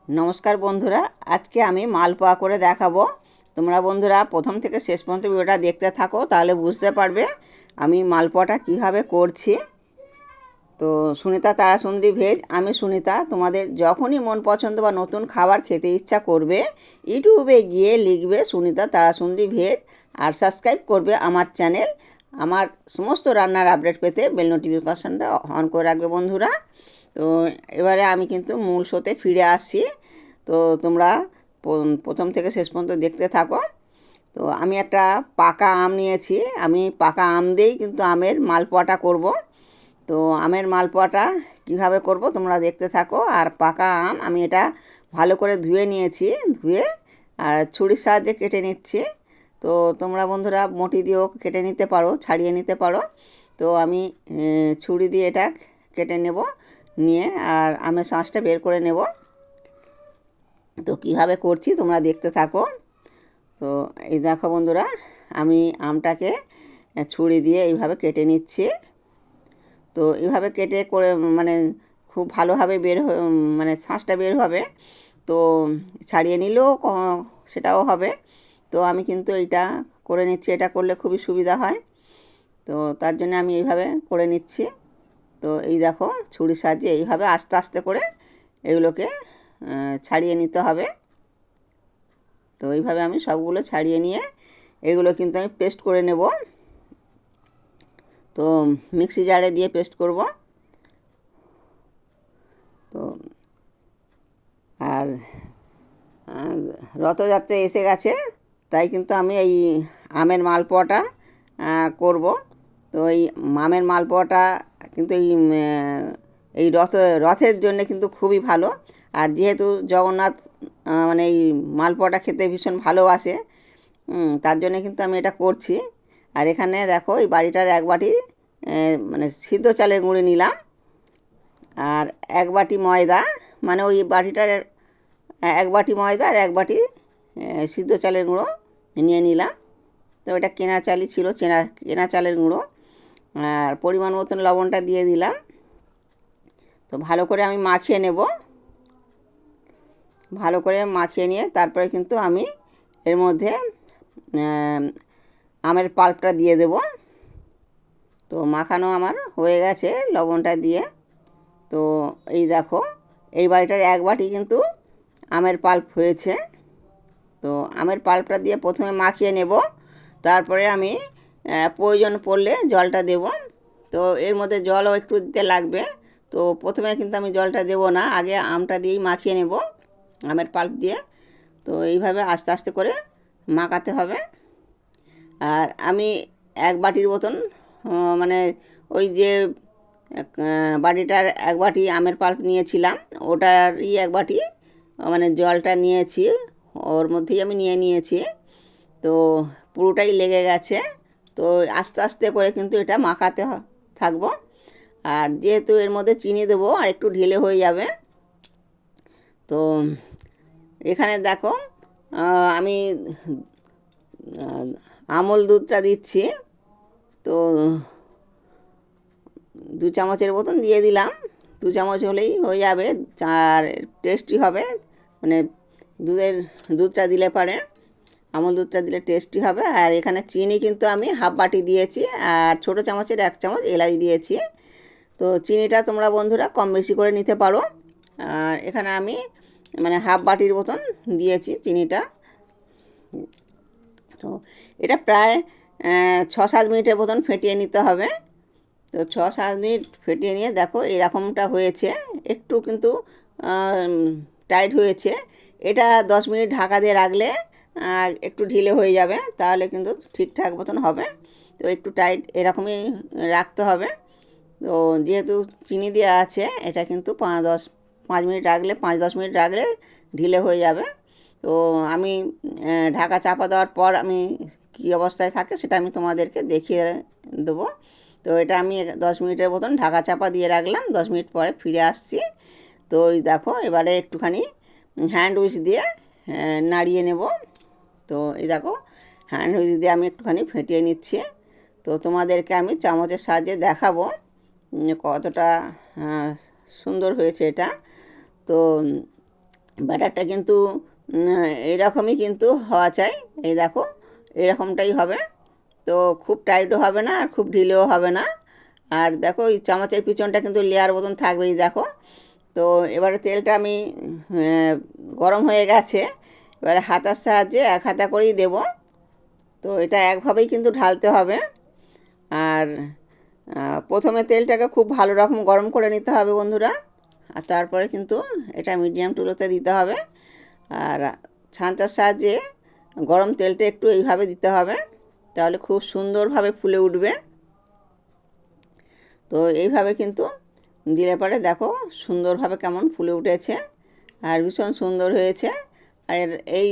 नमस्कार बंधुरा आज के आमी मालपोआ करे देखाबो। तोमरा बंधुरा प्रथम थेके शेष पर्यन्त भिडियोटा देखते थाको ताहले बुझते पारबे आमी मालपोआटा किभाबे करछि। तो सुनीता तारासुंदरी भेज आमी सुनीता तोमादेर जखोनी मन पछंद बा नतून खाबार खेते इच्छा करबे यूट्यूबे गिये लिखबे सुनीता तारासुंदरी भेज और सबस्क्राइब करबे आमार चैनल। आमार समस्त रान्नार अपडेट पेते बेल नोटिफिकेशनटा अन करे राखबे बंधुरा। तो एबारे आमी किन्तु मूल शोते फिरे आसছি। तो তোমরা প্রথম থেকে শেষ পর্যন্ত দেখতে থাকো। তো আমি একটা পাকা আম নিয়েছি, আমি পাকা আম দিয়েই কিন্তু আমের মালপোয়াটা করব। তো আমের মালপোয়াটা কিভাবে করব তোমরা দেখতে থাকো। আর পাকা আম আমি এটা ভালো করে ধুয়ে নিয়েছি, ধুয়ে আর ছুরির সাহায্যে কেটে নিচ্ছি। তো তোমরা বন্ধুরা বটি দিয়েও কেটে নিতে পারো, ছাড়িয়ে নিতে পারো। তো আমি ছুরি দিয়ে এটা কেটে নেব, নিয়ে আর আমের শাঁসটা বের করে নেব। তো কীভাবে করছি তোমরা দেখতে থাকো। তো এই দেখো বন্ধুরা আমি আমটাকে ছুরি দিয়ে এইভাবে কেটে নিচ্ছি। তো এইভাবে কেটে করে মানে খুব ভালোভাবে বের মানে শাঁসটা বের হবে। তো ছাড়িয়ে নিলেও সেটাও হবে। তো আমি কিন্তু এইটা করে নিচ্ছি, এটা করলে খুবই সুবিধা হয়। তো তার জন্য আমি এইভাবে করে নিচ্ছি। তো এই দেখো ছুরির সাহায্যে এইভাবে আস্তে আস্তে করে এগুলোকে ছাড়িয়ে নিতে হবে। তো এইভাবে আমি সবগুলো ছাড়িয়ে নিয়ে এগুলো কিন্তু আমি পেস্ট করে নেব। তো মিক্সি জারে দিয়ে পেস্ট করব। তো আর রথযাত্রা এসে গেছে, তাই কিন্তু আমি এই আমের মালপোয়াটা করব। তো এই আমের মালপোয়াটা কিন্তু এই রথের জন্য কিন্তু খুবই ভালো। আর যেহেতু জগন্নাথ মানে এই মালপোয়াটা খেতে ভীষণ ভালোবাসে, তার জন্য কিন্তু আমি এটা করছি। আর এখানে দেখো এই বাটিটার এক বাটি মানে সিদ্ধ চালের গুঁড়ি নিলাম, আর এক বাটি ময়দা, মানে ওই বাটিটার এক বাটি ময়দা আর এক বাটি সিদ্ধ চালের গুঁড়ো নিয়ে নিলাম। তো এটা কেনা চালই ছিল, কেনা চালের গুঁড়ো। আর পরিমাণ মতন লবণটা দিয়ে দিলাম। তো ভালো করে আমি মাখিয়ে নেব। ভালো করে মাখিয়ে নিয়ে তারপরে কিন্তু আমি এর মধ্যে আমের পাল্পটা দিয়ে দেব। তো মাখানো আমার হয়ে গেছে লবণটা দিয়ে। তো এই দেখো এই বাটিটার এক বাটি কিন্তু আমের পাল্প হয়েছে। তো আমের পাল্পটা দিয়ে প্রথমে মাখিয়ে নেব, তারপরে আমি প্রয়োজন পড়লে জলটা দেব। তো এর মধ্যে জলও একটু দিতে লাগবে। তো প্রথমে কিন্তু আমি জলটা দেব না, আগে আমটা দিয়েই মাখিয়ে নেব আমের পাল্প দিয়ে। তো এইভাবে আস্তে আস্তে করে মাখাতে হবে। আর আমি এক বাটির মতন মানে ওই যে বাটিটার এক বাটি আমের পাল্প নিয়েছিলাম ওটারই এক বাটি মানে জলটা নিয়েছি, ওর মধ্যেই আমি নিয়ে নিয়েছি। তো পুরোটাই লেগে গেছে। তো আস্তে আস্তে করে কিন্তু এটা মাখাতে থাকবো। আর যেহেতু এর মধ্যে চিনি দেবো আর একটু ঢিলে হয়ে যাবে। তো এখানে দেখো আমি আমল দুধটা দিচ্ছি। তো 2 চামচের মতন দিয়ে দিলাম, 2 চামচ হলেই হয়ে যাবে, আর টেস্টি হবে। মানে দুধটা দিলে পারে আমল দুধটা দিলে টেস্টি হবে। আর এখানে চিনি কিন্তু আমি হাফ বাটি দিয়েছি, আর ছোটো চামচের 1 চামচ এলাচ দিয়েছি। তো চিনিটা তোমরা বন্ধুরা কম বেশি করে নিতে পারো। আর এখানে আমি মানে হাফ বাটির মতন দিয়েছি চিনিটা। তো এটা প্রায় 6-7 মিনিটের মতন ফেটিয়ে নিতে হবে। তো 6-7 মিনিট ফেটিয়ে নিয়ে দেখো এরকমটা হয়েছে, একটু কিন্তু টাইট হয়েছে। এটা 10 মিনিট ঢাকা দিয়ে রাখলে একটু ঢিলে হয়ে যাবে, তাহলে কিন্তু ঠিকঠাক মতন হবে। তো একটু টাইট এরকমই রাখতে হবে। তো যেহেতু চিনি দেওয়া আছে এটা কিন্তু 5 মিনিট রাখলে 5-10 মিনিট রাখলে ঢিলে হয়ে যাবে। তো আমি ঢাকা চাপা দেওয়ার পর আমি কী অবস্থায় থাকে সেটা আমি তোমাদেরকে দেখিয়ে দেবো। তো এটা আমি 10 মিনিটের মতন ঢাকা চাপা দিয়ে রাখলাম, 10 মিনিট পরে ফিরে আসছি। তো ওই দেখো এবারে একটুখানি হ্যান্ড উইচ দিয়ে নাড়িয়ে নেব। তো এই দেখো হ্যান্ড উইচ দিয়ে আমি একটুখানি ফেটিয়ে নিচ্ছি। তো তোমাদেরকে আমি চামচের সাহায্যে দেখাবো কতটা সুন্দর হয়েছে এটা। তো ব্যাটারটা কিন্তু এরকমই কিন্তু হওয়া চাই। এই দেখো এরকমটাই হবে। তো খুব টাইটও হবে না আর খুব ঢিলেও হবে না। আর দেখো এই চামচের পিছনটা কিন্তু লেয়ার মতন থাকবেই দেখো। তো এবারে তেলটা আমি গরম হয়ে গেছে, এবারে হাতার সাহায্যে এক হাতা করেই দেব। তো এটা একভাবেই কিন্তু ঢালতে হবে। আর প্রথমে তেলটাকে খুব ভালো রকম গরম করে নিতে হবে বন্ধুরা, আর তারপরে কিন্তু এটা মিডিয়াম টুলোতে দিতে হবে। আর ছাঁচার সাহায্যে গরম তেলটা একটু এইভাবে দিতে হবে, তাহলে খুব সুন্দরভাবে ফুলে উঠবে। তো এইভাবে কিন্তু দিলে পরে দেখো সুন্দরভাবে কেমন ফুলে উঠেছে আর ভীষণ সুন্দর হয়েছে। আর এই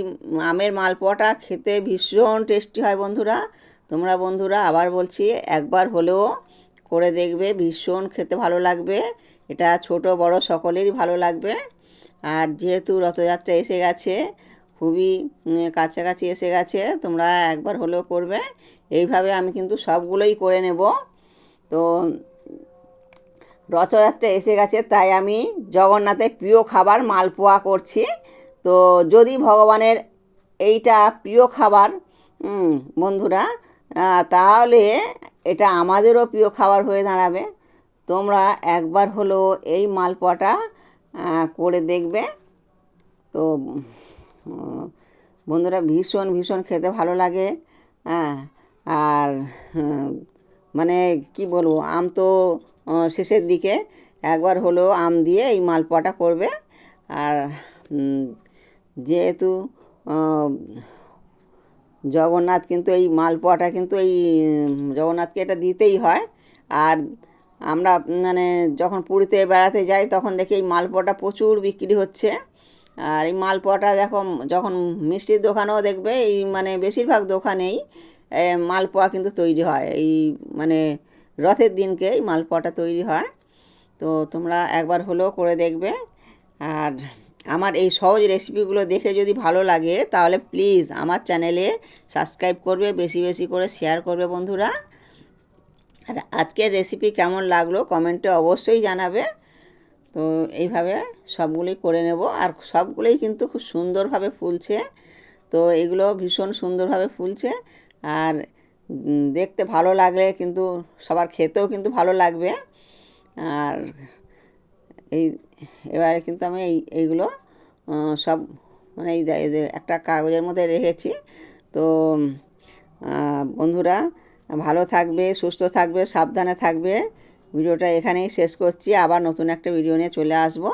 আমের মালপোয়াটা খেতে ভীষণ টেস্টি হয় বন্ধুরা। তোমরা বন্ধুরা আবার বলছি একবার হলেও করে দেখবে, ভীষণ খেতে ভালো লাগবে। এটা ছোট বড় সকলেরই ভালো লাগবে। আর যেহেতু রথযাত্রা এসে গেছে, খুবই কাছাকাছি এসে গেছে, তোমরা একবার হলেও করবে। এইভাবে আমি কিন্তু সবগুলোই করে নেব। তো রথযাত্রা এসে গেছে তাই আমি জগন্নাথের প্রিয় খাবার মালপোয়া করছি। তো যদি ভগবানের এইটা প্রিয় খাবার বন্ধুরা, তাহলে এটা আমাদেরও প্রিয় খাবার হয়ে দাঁড়াবে। তোমরা একবার হলো এই মালপোয়াটা করে দেখবে। তো বন্ধুরা ভীষণ ভীষণ খেতে ভালো লাগে। হ্যাঁ, আর মানে কি বলবো, আম তো শেষের দিকে, একবার হলেও আম দিয়ে এই মালপোয়াটা করবে। আর যেহেতু জগন্নাথ কিন্তু এই মালপোয়াটা কিন্তু এই জগন্নাথকে এটা দিতেই হয়। আর আমরা মানে যখন পুরীতে বেড়াতে যাই তখন দেখি এই মালপোয়াটা প্রচুর বিক্রি হচ্ছে। আর এই মালপোয়াটা দেখো যখন মিষ্টির দোকানেও দেখবে, এই মানে বেশিরভাগ দোকানেই মালপোয়া কিন্তু তৈরি হয় এই মানে রথের দিনকে এই মালপোয়াটা তৈরি হয়। তো তোমরা একবার হলেও করে দেখবে। আর আমার এই সহজ রেসিপিগুলো দেখে যদি ভালো লাগে তাহলে প্লিজ আমার চ্যানেলে সাবস্ক্রাইব করবে, বেশি বেশি করে শেয়ার করবে বন্ধুরা। আর আজকের রেসিপি কেমন লাগলো কমেন্টে অবশ্যই জানাবে। তো এইভাবে সবগুলোই করে নেব, আর সবগুলোই কিন্তু খুব সুন্দরভাবে ফুলছে। তো এগুলো ভীষণ সুন্দরভাবে ফুলছে। আর দেখতে ভালো লাগলে কিন্তু সবার খেতেও কিন্তু ভালো লাগবে। আর এই এবারে কিন্তু আমি এইগুলো সব মানে এই একটা কাগজের মধ্যে রেখেছি। তো বন্ধুরা ভালো থাকবে, সুস্থ থাকবে, সাবধানে থাকবে। ভিডিওটা এখানেই শেষ করছি, আবার নতুন একটা ভিডিও নিয়ে চলে আসবো।